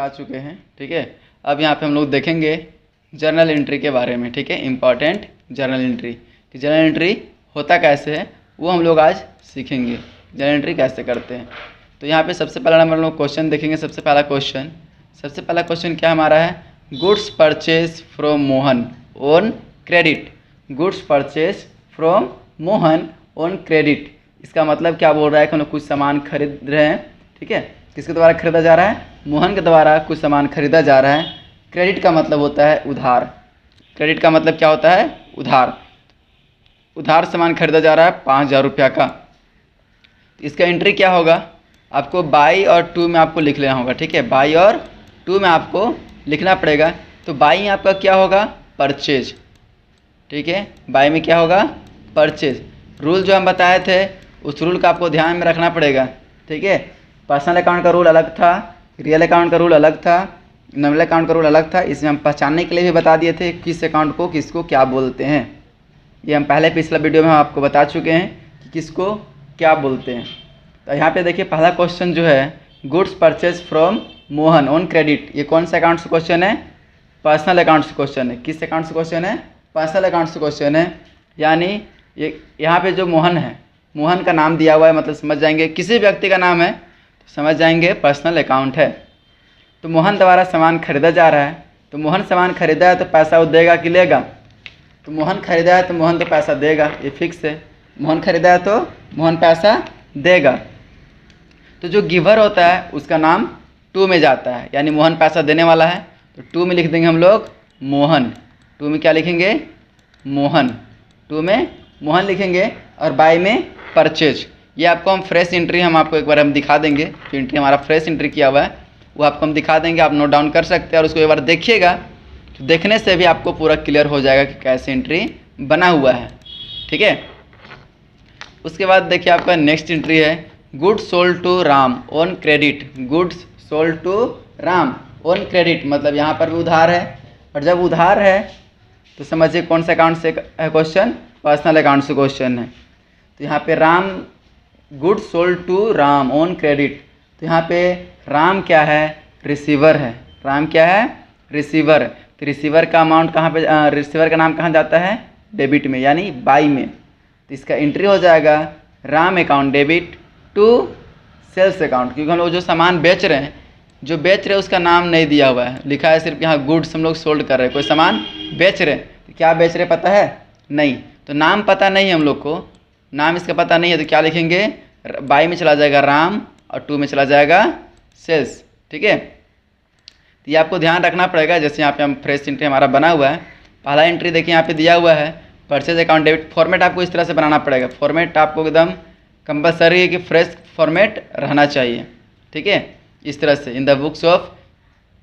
चुके हैं। ठीक है, अब यहाँ पे हम लोग देखेंगे जर्नल एंट्री के बारे में। ठीक है, इम्पॉर्टेंट जर्नल एंट्री कि जर्नल एंट्री होता कैसे है वो हम लोग आज सीखेंगे, जर्नल एंट्री कैसे करते हैं। तो यहाँ पे सबसे पहला नंबर हम लोग क्वेश्चन देखेंगे। सबसे पहला क्वेश्चन क्या हमारा है, goods purchase from Mohan on credit. Goods purchase from Mohan on credit, इसका मतलब क्या बोल रहा है कि हम लोग कुछ सामान खरीद रहे हैं। ठीक है, किसके द्वारा खरीदा जा रहा है, मोहन के द्वारा कुछ सामान खरीदा जा रहा है। क्रेडिट का मतलब होता है उधार। क्रेडिट का मतलब क्या होता है, उधार। उधार सामान खरीदा जा रहा है 5,000 रुपया का। तो इसका एंट्री क्या होगा, आपको बाई और टू में आपको लिख लेना होगा। ठीक है, बाई और टू में आपको लिखना पड़ेगा। तो बाई में आपका क्या होगा, परचेज। ठीक है, बाई में क्या होगा, परचेज। रूल जो हम बताए थे उस रूल का आपको ध्यान में रखना पड़ेगा। ठीक है, पर्सनल अकाउंट का रूल अलग था, रियल अकाउंट का रूल अलग था, नॉमिनल अकाउंट का रूल अलग था। इसमें हम पहचानने के लिए भी बता दिए थे किस अकाउंट को किसको क्या बोलते हैं। ये हम पहले पिछला वीडियो में हम आपको बता चुके हैं कि किसको क्या बोलते हैं। तो यहाँ पे देखिए पहला क्वेश्चन जो है, goods purchase from Mohan on credit, ये कौन सा अकाउंट से क्वेश्चन है, पर्सनल अकाउंट से क्वेश्चन है। किस अकाउंट से क्वेश्चन है, पर्सनल अकाउंट से क्वेश्चन है। यानी ये यहाँ पे जो मोहन है, मोहन का नाम दिया हुआ है, मतलब समझ जाएंगे किसी व्यक्ति का नाम है तो समझ जाएंगे पर्सनल अकाउंट है। तो मोहन द्वारा सामान खरीदा जा रहा है, तो मोहन सामान खरीदा है तो पैसा वो देगा कि लेगा, तो मोहन खरीदा है तो मोहन तो पैसा देगा, ये फिक्स है। मोहन खरीदा है तो मोहन पैसा देगा। तो जो गिवर होता है उसका नाम टू में जाता है, यानी मोहन पैसा देने वाला है तो टू में लिख देंगे हम लोग मोहन। टू में क्या लिखेंगे, मोहन। टू में मोहन लिखेंगे और बाई में परचेज। ये आपको हम फ्रेश एंट्री हम आपको एक बार हम दिखा देंगे, जो एंट्री हमारा फ्रेश एंट्री किया हुआ है वो आपको हम दिखा देंगे, आप नोट डाउन कर सकते हैं और उसको एक बार देखिएगा। तो देखने से भी आपको पूरा क्लियर हो जाएगा कि कैसे एंट्री बना हुआ है। ठीक है, उसके बाद देखिए आपका नेक्स्ट एंट्री है, goods sold to Ram on credit. Goods sold to Ram on credit, मतलब यहाँ पर भी उधार है, और जब उधार है तो समझिए कौन सा अकाउंट से है क्वेश्चन, पर्सनल अकाउंट से क्वेश्चन है। तो यहाँ पे Ram, goods sold to Ram on credit, तो यहाँ पे राम क्या है, रिसीवर है। राम क्या है, रिसीवर। तो रिसीवर का अमाउंट कहाँ पे, रिसीवर का नाम कहाँ जाता है, डेबिट में, यानी बाई में। तो इसका एंट्री हो जाएगा Ram account debit to sales account, क्योंकि हम लोग जो सामान बेच रहे हैं, जो बेच रहे हैं उसका नाम नहीं दिया हुआ है, लिखा है सिर्फ यहाँ गुड्स हम लोग सोल्ड कर रहे हैं। कोई सामान बेच रहे हैं तो क्या बेच रहे पता है, नहीं, तो नाम पता नहीं है हम लोग को, नाम इसका पता नहीं है, तो क्या लिखेंगे, बाई में चला जाएगा राम और टू में चला जाएगा सेल्स। ठीक है, तो ये आपको ध्यान रखना पड़ेगा। जैसे यहाँ पे हम फ्रेश एंट्री हमारा बना हुआ है, पहला एंट्री देखिए यहाँ पे दिया हुआ है परचेज अकाउंट डेबिट। फॉर्मेट आपको इस तरह से बनाना पड़ेगा, फॉर्मेट आपको एकदम कंपलसरी है कि फ्रेश फॉर्मेट रहना चाहिए। ठीक है, इस तरह से इन द बुक्स ऑफ,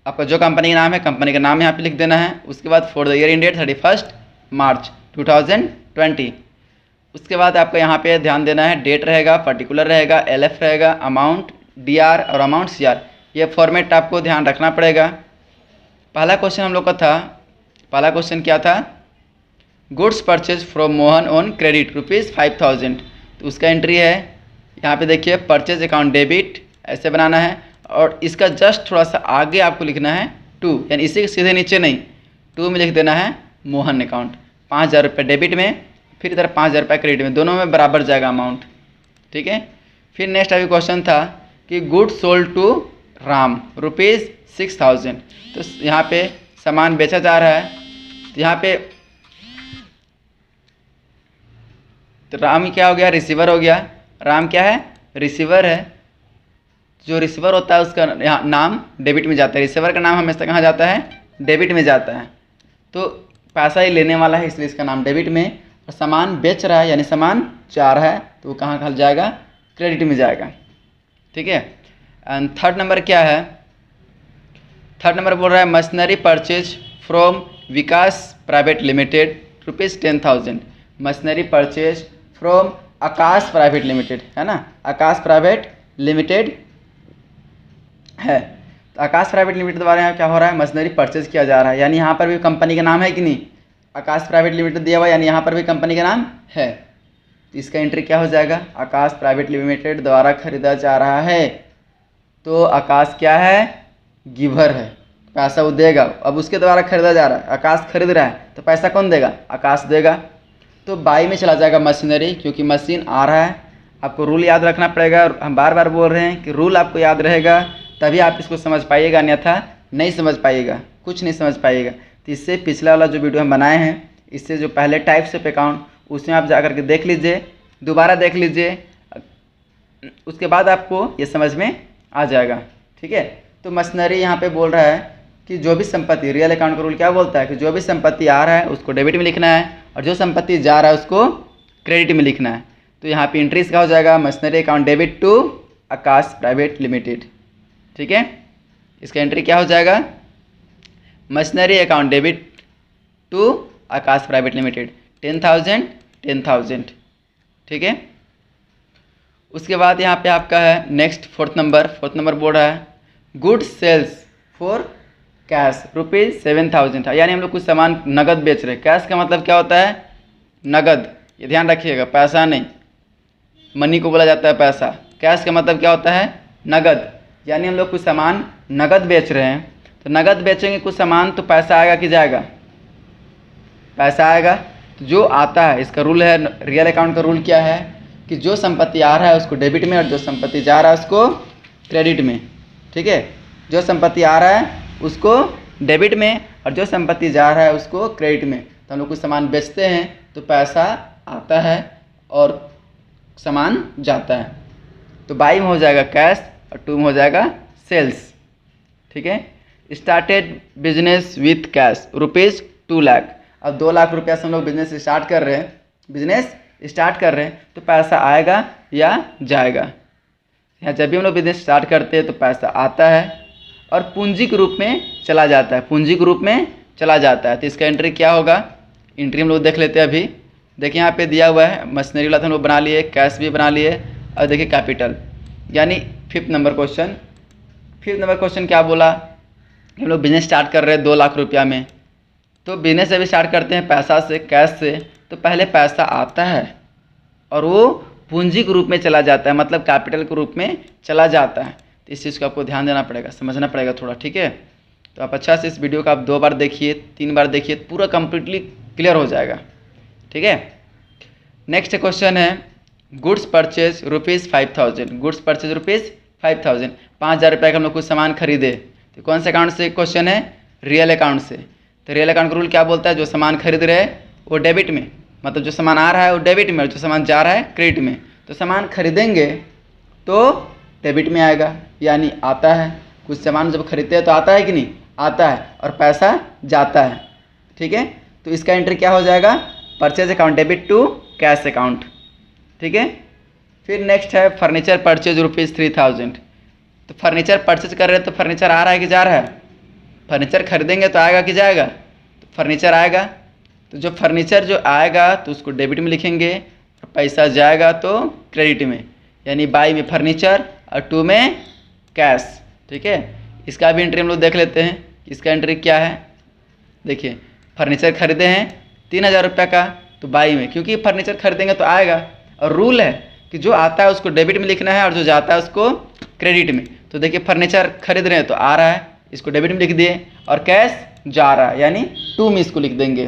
आपका जो कंपनी का नाम है कंपनी का नाम यहाँ पे लिख देना है। उसके बाद for the year ended 31 March 2020। उसके बाद आपको यहाँ पे ध्यान देना है, डेट रहेगा, पर्टिकुलर रहेगा, LF रहेगा, अमाउंट DR और अमाउंट CR, ये फॉर्मेट आपको ध्यान रखना पड़ेगा। पहला क्वेश्चन हम लोग का था, पहला क्वेश्चन क्या था, goods purchase from Mohan on credit ₹5,000। तो उसका एंट्री है यहाँ पे देखिए परचेज अकाउंट डेबिट, ऐसे बनाना है, और इसका जस्ट थोड़ा सा आगे आपको लिखना है टू, यानी इसी के सीधे नीचे नहीं, टू में लिख देना है मोहन अकाउंट। 5,000 रुपये डेबिट में, फिर इधर 5,000 रुपये क्रेडिट में, दोनों में बराबर जाएगा अमाउंट। ठीक है, फिर नेक्स्ट अभी क्वेश्चन था कि गुड्स सोल्ड टू राम ₹6,000। तो यहाँ पे सामान बेचा जा रहा है, तो यहाँ पे तो राम क्या हो गया, रिसीवर हो गया। राम क्या है, रिसीवर है। जो रिसीवर होता है उसका यहाँ नाम डेबिट में जाता है, रिसीवर का नाम हमेशा कहाँ जाता है, डेबिट में जाता है। तो पैसा ही लेने वाला है इसलिए इसका नाम डेबिट में, और सामान बेच रहा है यानी सामान जा रहा है तो वो कहाँ खल जाएगा, क्रेडिट में जाएगा। ठीक है, एंड थर्ड नंबर क्या है, थर्ड नंबर बोल रहा है machinery purchase from Vikas private limited ₹10,000। Machinery purchase from Akash private limited, है ना, आकाश प्राइवेट लिमिटेड है। तो आकाश प्राइवेट लिमिटेड द्वारा यहाँ क्या हो रहा है, मशीनरी परचेज किया जा रहा है, यानी यहाँ पर भी कंपनी का नाम है कि नहीं, आकाश प्राइवेट लिमिटेड दिया हुआ, यानी यहाँ पर भी कंपनी का नाम है। तो इसका एंट्री क्या हो जाएगा, आकाश प्राइवेट लिमिटेड द्वारा खरीदा जा रहा है। तो आकाश क्या है, गिवर है, पैसा वो देगा। अब उसके द्वारा खरीदा जा रहा है, आकाश खरीद रहा है, तो पैसा कौन देगा? आकाश देगा। तो बाई में चला जाएगा मशीनरी, क्योंकि मशीन आ रहा है। आपको रूल याद रखना पड़ेगा, और हम बार बार बोल रहे हैं कि रूल आपको याद रहेगा तभी आप इसको समझ पाइएगा, अन्यथा नहीं समझ पाइएगा, कुछ नहीं समझ पाइएगा। तो इससे पिछला वाला जो वीडियो हम बनाए हैं, इससे जो पहले टाइप्स ऑफ अकाउंट, उसमें आप जा करके देख लीजिए, दोबारा देख लीजिए, उसके बाद आपको ये समझ में आ जाएगा। ठीक है। तो मशीनरी यहाँ पे बोल रहा है कि जो भी संपत्ति, रियल अकाउंट का रूल क्या बोलता है कि जो भी संपत्ति आ रहा है उसको डेबिट में लिखना है, और जो संपत्ति जा रहा है उसको क्रेडिट में लिखना है। तो यहाँ पे एंट्रीज का हो जाएगा machinery account debit to Akash private limited. ठीक है। इसका एंट्री क्या हो जाएगा? Machinery account debit to Akash private limited 10,000 10,000। ठीक है। उसके बाद यहाँ पे आपका है नेक्स्ट फोर्थ नंबर बोल रहा है गुड्स सेल्स फॉर कैश ₹7,000 है, यानी हम लोग कुछ सामान नगद बेच रहे हैं। कैश का मतलब क्या होता है? नगद। ये ध्यान रखिएगा, पैसा नहीं, मनी को बोला जाता है पैसा। कैश का मतलब क्या होता है? नगद। यानी हम लोग कुछ सामान नगद बेच रहे हैं, तो नगद बेचेंगे कुछ सामान, तो पैसा आएगा कि जाएगा? पैसा आएगा। तो जो आता है, इसका रूल है, रियल अकाउंट का रूल क्या है कि जो संपत्ति आ रहा है उसको डेबिट में, और जो संपत्ति जा रहा है उसको क्रेडिट में। ठीक है। जो संपत्ति आ रहा है उसको डेबिट में, और जो संपत्ति जा रहा है उसको क्रेडिट में। तो हम लोग कुछ सामान बेचते हैं तो पैसा आता है और सामान जाता है। तो बाई में हो जाएगा कैश, और टू में हो जाएगा सेल्स। ठीक है। Started business with cash ₹2 lakh. अब 2 लाख रुपया से हम लोग बिजनेस स्टार्ट कर रहे हैं, तो पैसा आएगा या जाएगा? यहाँ जब भी हम लोग बिजनेस स्टार्ट करते हैं तो पैसा आता है और पूंजी के रूप में चला जाता है, तो इसका एंट्री क्या होगा? एंट्री हम लोग देख लेते हैं अभी। देखिए यहाँ पे दिया हुआ है, मशीनरी वाला तो हम लोग बना लिए, कैश भी बना लिए, और देखिए कैपिटल, यानी 5th नंबर क्वेश्चन क्या बोला? हम लोग बिजनेस स्टार्ट कर रहे हैं 2 लाख रुपया में। तो बिजनेस जब स्टार्ट करते हैं पैसा से, कैश से, तो पहले पैसा आता है और वो पूंजी के रूप में चला जाता है, मतलब कैपिटल के रूप में चला जाता है। तो इस चीज़ को आपको ध्यान देना पड़ेगा, समझना पड़ेगा थोड़ा। ठीक है। तो आप अच्छा से इस वीडियो को आप 2 बार देखिए, 3 बार देखिए, पूरा कम्प्लीटली क्लियर हो जाएगा। ठीक है। नेक्स्ट क्वेश्चन है गुड्स परचेज ₹5,000। गुड्स परचेज ₹5,000, 5,000 रुपये का हम लोग कुछ सामान खरीदे। तो कौन से अकाउंट से क्वेश्चन है? रियल अकाउंट से। तो रियल अकाउंट का रूल क्या बोलता है? जो सामान खरीद रहे हैं वो डेबिट में, मतलब जो सामान आ रहा है वो डेबिट में, और जो सामान जा रहा है क्रेडिट में। तो सामान खरीदेंगे तो डेबिट में आएगा, यानी आता है। कुछ सामान जब खरीदते हैं तो आता है कि नहीं? आता है, और पैसा जाता है। ठीक है। तो इसका एंट्री क्या हो जाएगा? Purchase account debit to cash account. ठीक है। फिर नेक्स्ट है फर्नीचर परचेज ₹3,000। तो फर्नीचर परचेज कर रहे हैं तो फर्नीचर आ रहा है कि जा रहा है? फर्नीचर खरीदेंगे तो आएगा कि जाएगा? तो फर्नीचर आएगा। तो जो फर्नीचर जो आएगा तो उसको डेबिट में लिखेंगे, और पैसा जाएगा तो क्रेडिट में, यानी बाई में फर्नीचर और टू में कैश। ठीक है। इसका भी एंट्री हम लोग देख लेते हैं। इसका एंट्री क्या है? देखिए, फर्नीचर खरीदे हैं 3,000 रुपये का, तो बाई में, क्योंकि फर्नीचर खरीदेंगे तो आएगा, और रूल है कि जो आता है उसको डेबिट में लिखना है और जो जाता है उसको क्रेडिट में। तो देखिए फर्नीचर खरीद रहे हैं तो आ रहा है, इसको डेबिट में लिख दिए, और कैश जा रहा है यानी टू में इसको लिख देंगे।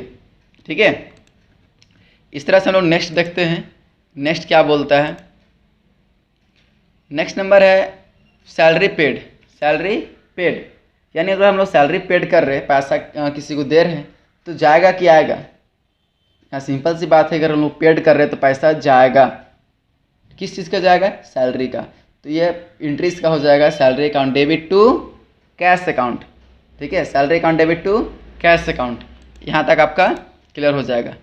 ठीक है। इस तरह से हम लोग नेक्स्ट देखते हैं। नेक्स्ट क्या बोलता है? नेक्स्ट नंबर है सैलरी पेड। यानी अगर हम लोग सैलरी पेड कर रहे हैं, पैसा किसी को दे रहे हैं, तो जाएगा कि आएगा? यहाँ सिंपल सी बात है, अगर हम लोग पेड कर रहे हैं तो पैसा जाएगा। किस चीज़ का जाएगा? सैलरी का। तो ये एंट्रीज का हो जाएगा salary account debit to cash account. ठीक है। Salary account debit to cash account, यहाँ तक आपका क्लियर हो जाएगा।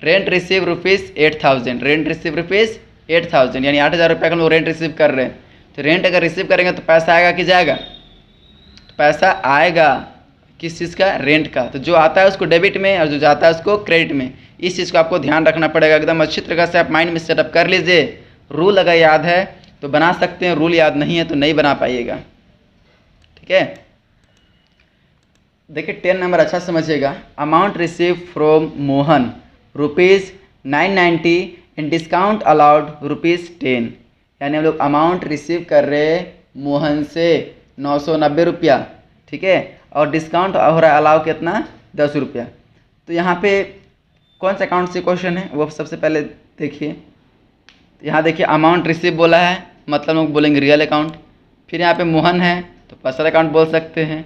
Rent receive ₹8,000। रेंट रिसीव ₹8,000, यानी 8,000 रुपये का हम लोग रेंट रिसीव कर रहे हैं। तो रेंट अगर रिसीव करेंगे तो पैसा आएगा कि जाएगा? तो पैसा आएगा। किस चीज़ का? रेंट का। तो जो आता है उसको डेबिट में, और जो जाता है उसको क्रेडिट में। इस चीज़ को आपको ध्यान रखना पड़ेगा, एकदम अच्छी तरीके से आप माइंड में सेटअप कर लीजिए। रूल अगर याद है तो बना सकते हैं, रूल याद नहीं है तो नहीं बना पाइएगा। ठीक है। देखिए 10 नंबर अच्छा समझिएगा। Amount receive from Mohan ₹990 and discount allowed ₹10। यानी हम लोग अमाउंट रिसीव कर रहे मोहन से 990 रुपया, ठीक है। और डिस्काउंट हो रहा है अलाउ कितना 10 रुपया। तो यहाँ पे कौन सा अकाउंट से क्वेश्चन है वो सबसे पहले देखिए। यहाँ देखिए अमाउंट रिसीव बोला है, मतलब लोग बोलेंगे रियल अकाउंट। फिर यहाँ पे मोहन है तो पर्सनल अकाउंट बोल सकते हैं।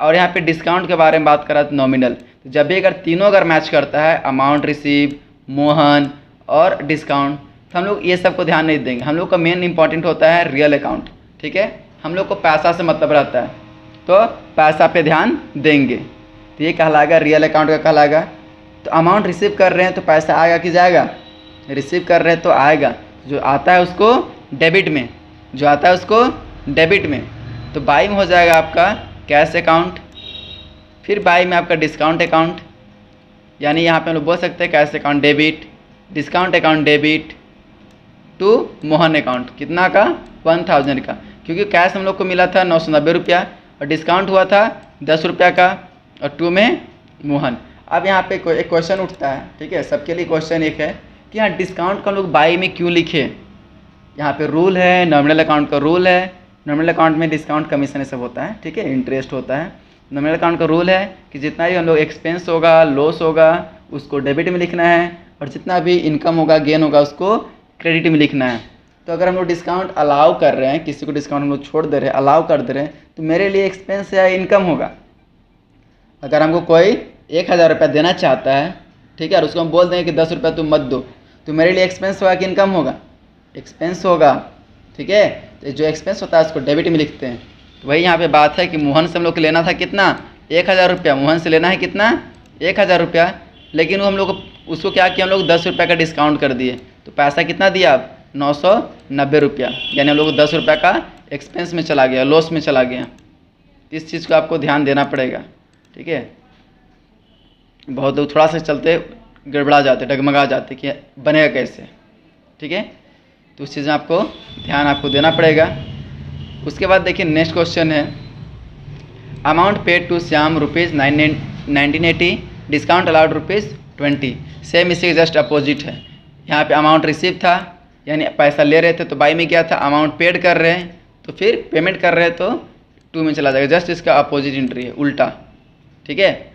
और यहाँ पे डिस्काउंट के बारे में बात करा तो नॉमिनल। तो जब भी अगर तीनों अगर मैच करता है अमाउंट रिसीव, मोहन और डिस्काउंट, तो हम लोग ये सब को ध्यान नहीं देंगे। हम लोग का मेन इंपॉर्टेंट होता है रियल अकाउंट, ठीक है। हम लोग को पैसा से मतलब रहता है तो पैसा पे ध्यान देंगे। तो ये कहलाएगा रियल अकाउंट का कहलाएगा। तो अमाउंट रिसीव कर रहे हैं तो पैसा आएगा कि जाएगा, रिसीव कर रहे हैं तो आएगा। जो आता है उसको डेबिट में, जो आता है उसको डेबिट में। तो बाई में हो जाएगा आपका कैश अकाउंट, फिर बाई में आपका डिस्काउंट अकाउंट, यानी यहाँ पे हम लोग बोल सकते हैं cash account debit, discount account debit to Mohan account. कितना का 1000 का, क्योंकि कैश हम लोग को मिला था 990 रुपया और डिस्काउंट हुआ था 10 रुपया का और टू में मोहन। अब यहाँ पे एक क्वेश्चन उठता है, ठीक है, सबके लिए क्वेश्चन एक है कि यहाँ डिस्काउंट का हम लोग बाई में क्यों लिखे। यहाँ पे रूल है, नॉमिनल अकाउंट का रूल है। नॉमिनल अकाउंट में डिस्काउंट कमीशन ये सब होता है, ठीक है, इंटरेस्ट होता है। नॉमिनल अकाउंट का रूल है कि जितना भी हम लोग एक्सपेंस होगा, लॉस होगा, उसको डेबिट में लिखना है, और जितना भी इनकम होगा, गेन होगा, उसको क्रेडिट में लिखना है। तो अगर हम लोग डिस्काउंट अलाउ कर रहे हैं, किसी को डिस्काउंट हम लोग छोड़ दे रहे हैं, अलाउ कर दे रहे हैं, तो मेरे लिए एक्सपेंस या इनकम होगा। अगर हमको कोई 1000 रुपया देना चाहता है, ठीक है, और उसको हम बोल देंगे कि 10 रुपया तुम मत दो, तो मेरे लिए एक्सपेंस होगा कि इनकम होगा, एक्सपेंस होगा, ठीक है। तो जो एक्सपेंस होता है उसको डेबिट में लिखते हैं। तो वही यहाँ पे बात है कि मोहन से हम लोग को लेना था कितना 1000 रुपया, मोहन से लेना है कितना 1000 रुपया, लेकिन वो हम लोग उसको क्या किया, हम लोग 10 रुपये का डिस्काउंट कर दिए, तो पैसा कितना दिया अब 990 रुपया, यानी हम लोग 10 रुपये का एक्सपेंस में चला गया, लॉस में चला गया। इस चीज़ को आपको ध्यान देना पड़ेगा, ठीक है। बहुत लोग थोड़ा सा चलते गड़बड़ा जाते, डगमगा जाते कि बनेगा कैसे, ठीक है। तो उस चीज़ में आपको ध्यान आपको देना पड़ेगा। उसके बाद देखिए नेक्स्ट क्वेश्चन है amount paid to Shyam ₹1980, discount allowed ₹20। Same इससे जस्ट अपोजिट है। यहाँ पे अमाउंट रिसीव था, यानी पैसा ले रहे थे तो बाई में क्या था, अमाउंट पेड कर रहे हैं तो फिर पेमेंट कर रहे हैं तो टू में चला जाएगा। जस्ट इसका अपोजिट एंट्री है, उल्टा, ठीक है।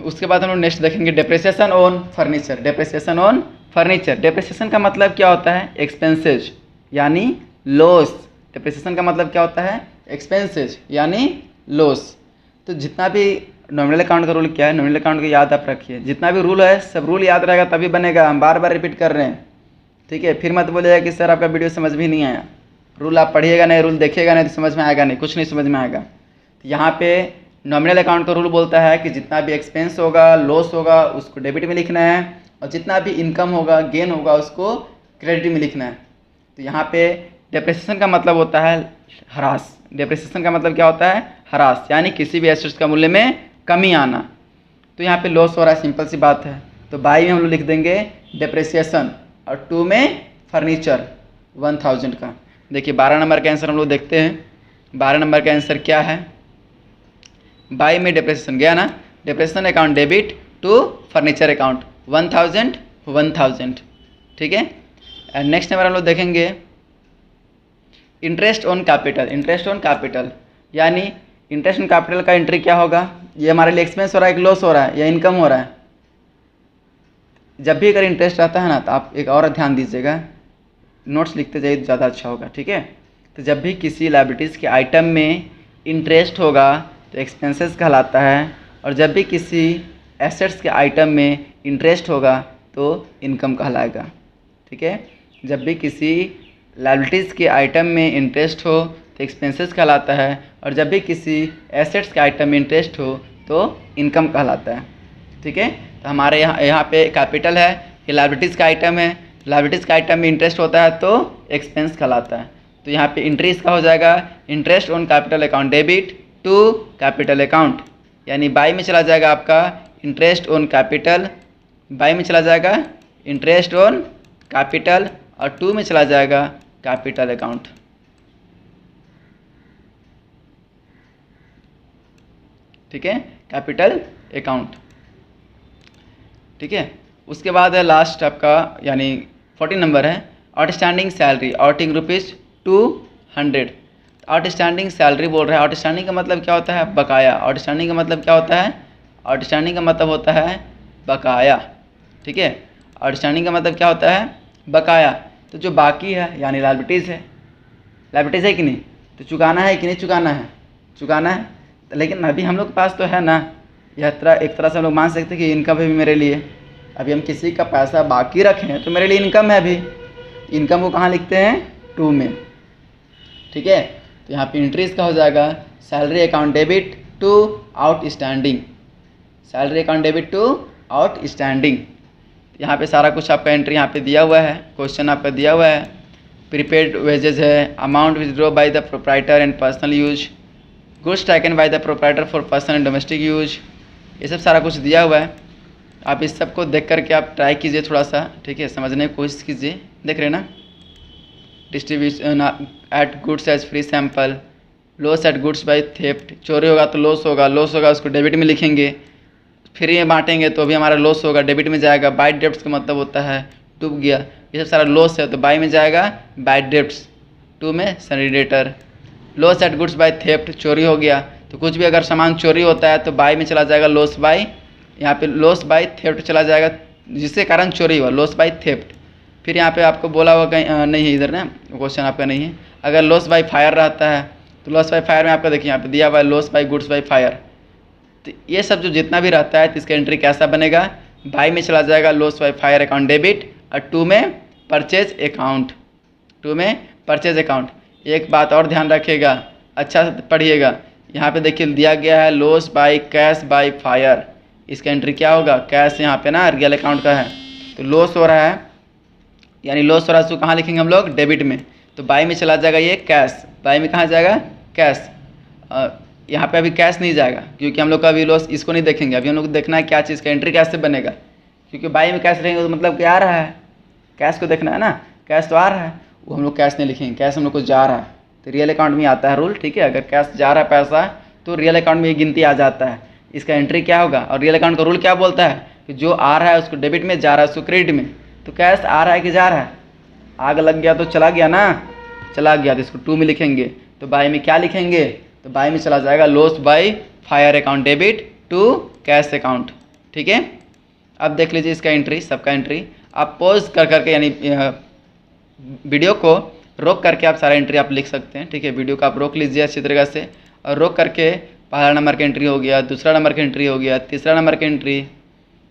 उसके बाद हम लोग नेक्स्ट देखेंगे depreciation on furniture. Depreciation on furniture, depreciation का मतलब क्या होता है, एक्सपेंसेज यानी लॉस। डेप्रिसिएशन का मतलब क्या होता है, एक्सपेंसेज यानी लॉस। तो जितना भी नॉमिनल अकाउंट का रूल क्या है, नॉमिनल अकाउंट को याद आप रखिए, जितना भी रूल है सब रूल याद रहेगा तभी बनेगा। हम बार बार रिपीट कर रहे हैं, ठीक है। फिर मत बोलिएगा कि सर आपका वीडियो समझ भी नहीं आया। रूल आप पढ़िएगा नहीं, रूल देखिएगा नहीं तो समझ में आएगा नहीं, कुछ नहीं समझ में आएगा। तो यहाँ पे नॉमिनल अकाउंट का रूल बोलता है कि जितना भी एक्सपेंस होगा, लॉस होगा, उसको डेबिट में लिखना है, और जितना भी इनकम होगा, गेन होगा, उसको क्रेडिट में लिखना है। तो यहाँ पे डेप्रिसिएशन का मतलब होता है ह्रास। डेप्रिसिएशन का मतलब क्या होता है, ह्रास, यानी किसी भी एसेट्स का मूल्य में कमी आना। तो यहाँ पे लॉस हो रहा है, सिंपल सी बात है। तो बाई में हम लोग लिख देंगे डेप्रिसिएशन और टू में फर्नीचर 1000 का। देखिए 12 नंबर का आंसर हम लोग देखते हैं। 12 नंबर का आंसर क्या है, बाई में डेप्रिसिएशन गया ना, depreciation account debit to furniture account 1000, ठीक है। एंड नेक्स्ट नंबर हम लोग देखेंगे interest on capital. Interest on capital यानी इंटरेस्ट ऑन कैपिटल का एंट्री क्या होगा, ये हमारे लिए एक्सपेंस हो रहा है कि लॉस हो रहा है या इनकम हो रहा है। जब भी अगर इंटरेस्ट आता है ना तो आप एक और ध्यान दीजिएगा, नोट्स लिखते जाइए तो ज़्यादा अच्छा होगा, ठीक है। तो जब भी किसी लायबिलिटीज़ के आइटम में इंटरेस्ट होगा तो एक्सपेंसेस कहलाता है, और जब भी किसी एसेट्स के आइटम में इंटरेस्ट होगा तो इनकम कहलाएगा, ठीक है। जब भी किसी लायबिलिटीज़ के आइटम में इंटरेस्ट हो तो एक्सपेंसेस कहलाता है, और जब भी किसी एसेट्स के आइटम में इंटरेस्ट हो तो इनकम कहलाता है, ठीक है। तो हमारे यहाँ पे कैपिटल है, ये लायबिलिटीज़ का आइटम है, लायबिलिटीज़ का आइटम में इंटरेस्ट होता है तो एक्सपेंस कहलाता है। तो यहाँ पे एंट्री इसका हो जाएगा interest on capital account debit to capital account, यानी बाई में चला जाएगा आपका इंटरेस्ट ऑन कैपिटल, बाई में चला जाएगा इंटरेस्ट ऑन कैपिटल, और टू में चला जाएगा कैपिटल अकाउंट, ठीक है, कैपिटल अकाउंट, ठीक है। उसके बाद है लास्ट आपका यानी 14 नंबर है outstanding salary outing ₹200। Outstanding salary बोल रहा है। आउटस्टैंडिंग का मतलब क्या होता है? बकाया। आउटस्टैंडिंग का मतलब क्या होता है? आउटस्टैंडिंग का मतलब होता है बकाया, ठीक है। आउटस्टैंडिंग का मतलब क्या होता है? बकाया। तो जो बाकी है यानी लायबिलिटीज़ है, लायबिलिटीज़ है कि नहीं, तो चुकाना है कि नहीं चुकाना है? चुकाना है। लेकिन अभी हम लोग के पास तो है ना, यह एक तरह से हम लोग मान सकते हैं कि इनकम है भी मेरे लिए। अभी हम किसी का पैसा बाकी रखें तो मेरे लिए इनकम है अभी। इनकम को कहाँ लिखते हैं? टू में, ठीक है। तो यहाँ पे इंट्रीज का हो जाएगा salary account debit to outstanding, salary account debit to outstanding. यहाँ पे सारा कुछ आपका एंट्री यहाँ पे दिया हुआ है, क्वेश्चन आपका दिया हुआ है। प्रीपेड वेजेज है, amount withdraw by the proprietor and personal use, goods taken by the proprietor for personal and domestic use, ये सब सारा कुछ दिया हुआ है। आप इस सब को देख करके आप ट्राई कीजिए थोड़ा सा, ठीक है, समझने की कोशिश कीजिए। देख रहे हैं ना, distribution at goods as free sample, loss at goods by theft, चोरी होगा तो लॉस होगा, लॉस होगा उसको डेबिट में लिखेंगे, फ्री में बांटेंगे तो भी हमारा लॉस होगा, डेबिट में जाएगा। बाय डेब्ट्स का मतलब होता है डूब गया, ये सब सारा लॉस है तो बाय में जाएगा बाय डेब्ट्स, टू में sundry debtor. Loss at goods by theft, चोरी हो गया तो कुछ भी अगर सामान चोरी होता है तो बाय में चला जाएगा लॉस बाय, यहाँ पे लॉस बाय थेफ्ट चला जाएगा जिसके कारण चोरी हुआ, लॉस बाय थेफ्ट। फिर यहाँ पे आपको बोला हुआ कहीं नहीं है, इधर ना क्वेश्चन आपका नहीं है। अगर लॉस बाय फायर रहता है तो लॉस बाय फायर में आपका देखिए यहाँ पे दिया हुआ है loss by goods by fire. तो ये सब जो जितना भी रहता है तो इसका एंट्री कैसा बनेगा? बाय में चला जाएगा loss by fire account debit, और टू में परचेज अकाउंट, टू में परचेज अकाउंट। एक बात और ध्यान रखिएगा, अच्छा से पढ़िएगा, यहाँ पे देखिए दिया गया है loss by cash by fire, इसका एंट्री क्या होगा? कैश यहाँ पे ना रियल अकाउंट का है तो लॉस हो रहा है, यानी लॉस हो रहा है तो कहाँ लिखेंगे हम लोग? डेबिट में। तो बाय में चला जाएगा ये कैश, बाय में कहाँ जाएगा? कैश। यहाँ पे अभी कैश नहीं जाएगा क्योंकि हम लोग का अभी लॉस इसको नहीं देखेंगे, अभी हम लोग को देखना है क्या चीज़ का एंट्री कैसे बनेगा, क्योंकि बाय में कैश रहेंगे तो मतलब क्या आ रहा है? कैश को देखना है ना, कैश तो आ रहा है, वो हम लोग कैश नहीं लिखेंगे, कैश हम लोग को जा रहा है तो रियल अकाउंट में आता है रूल, ठीक है। अगर कैश जा रहा है पैसा तो रियल अकाउंट में ये गिनती आ जाता है, इसका एंट्री क्या होगा? और रियल अकाउंट का रूल क्या बोलता है कि जो आ रहा है उसको डेबिट में, जा रहा है उसको क्रेडिट में। तो कैश आ रहा है कि जा रहा है? आग लग गया तो चला गया ना, चला गया तो इसको टू में लिखेंगे। तो बाय में क्या लिखेंगे? तो बाय में चला जाएगा loss by fire account debit to cash account, ठीक है। अब देख लीजिए इसका एंट्री, सबका एंट्री आप पॉज कर करके यानी वीडियो को रोक करके आप सारा एंट्री आप लिख सकते हैं, ठीक है। वीडियो को आप रोक लीजिए अच्छी तरीके से, और रोक करके पहला नंबर का एंट्री हो गया, दूसरा नंबर का एंट्री हो गया, तीसरा नंबर का एंट्री,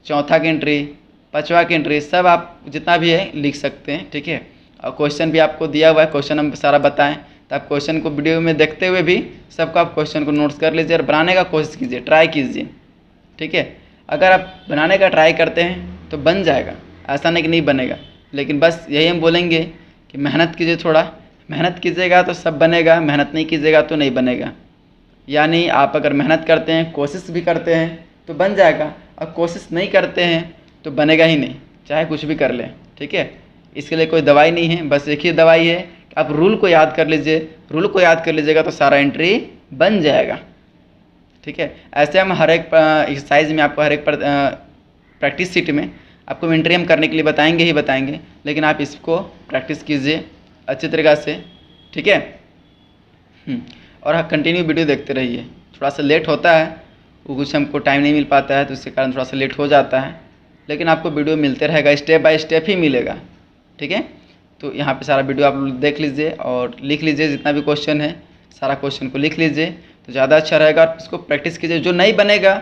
चौथा की एंट्री, पाँचवा की एंट्री, सब आप जितना भी है लिख सकते हैं, ठीक है। और क्वेश्चन भी आपको दिया हुआ है, क्वेश्चन हम सारा बताएं तो आप क्वेश्चन को वीडियो में देखते हुए भी सबको आप क्वेश्चन को नोट्स कर लीजिए और बनाने का कोशिश कीजिए, ट्राई कीजिए, ठीक है। अगर आप बनाने का ट्राई करते हैं तो बन जाएगा, ऐसा नहीं कि नहीं बनेगा, लेकिन बस यही हम बोलेंगे कि मेहनत कीजिए, थोड़ा मेहनत कीजिएगा तो सब बनेगा, मेहनत नहीं कीजिएगा तो नहीं बनेगा। यानी आप अगर मेहनत करते हैं, कोशिश भी करते हैं तो बन जाएगा, और कोशिश नहीं करते हैं तो बनेगा ही नहीं, चाहे कुछ भी कर लें, ठीक है। इसके लिए कोई दवाई नहीं है, बस एक ही दवाई है, आप रूल को याद कर लीजिए, रूल को याद कर लीजिएगा तो सारा एंट्री बन जाएगा, ठीक है। ऐसे हम हर एक एक्सरसाइज में आपको हर एक प्रैक्टिस सीट में आपको एंट्री हम करने के लिए बताएंगे ही बताएंगे, लेकिन आप इसको प्रैक्टिस कीजिए अच्छी तरीक़ा से, ठीक है। और कंटिन्यू वीडियो देखते रहिए। थोड़ा सा लेट होता है, वो कुछ हमको टाइम नहीं मिल पाता है तो उसके कारण थोड़ा सा लेट हो जाता है, लेकिन आपको वीडियो मिलते रहेगा, स्टेप बाय स्टेप ही मिलेगा, ठीक है। तो यहाँ पे सारा वीडियो आप देख लीजिए और लिख लीजिए, जितना भी क्वेश्चन है सारा क्वेश्चन को लिख लीजिए तो ज़्यादा अच्छा रहेगा। और इसको प्रैक्टिस कीजिए, जो नहीं बनेगा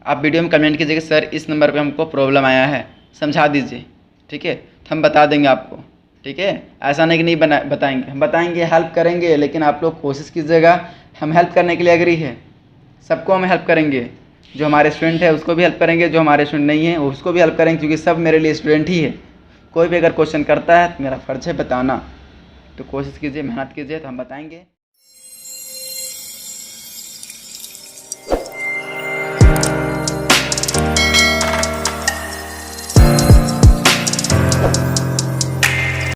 आप वीडियो में कमेंट कीजिए कि सर इस नंबर पे हमको प्रॉब्लम आया है, समझा दीजिए, ठीक है, तो हम बता देंगे आपको, ठीक है। ऐसा नहीं कि नहीं बताएंगे, हम बताएंगे, हेल्प करेंगे, लेकिन आप लोग कोशिश कीजिएगा। हम हेल्प करने के लिए एग्री है, सबको हम हेल्प करेंगे, जो हमारे स्टूडेंट है उसको भी हेल्प करेंगे, जो हमारे स्टूडेंट नहीं है उसको भी हेल्प करेंगे, क्योंकि सब मेरे लिए स्टूडेंट ही है। कोई भी अगर क्वेश्चन करता है तो मेरा फ़र्ज़ है बताना, तो कोशिश कीजिए, मेहनत कीजिए तो हम बताएंगे।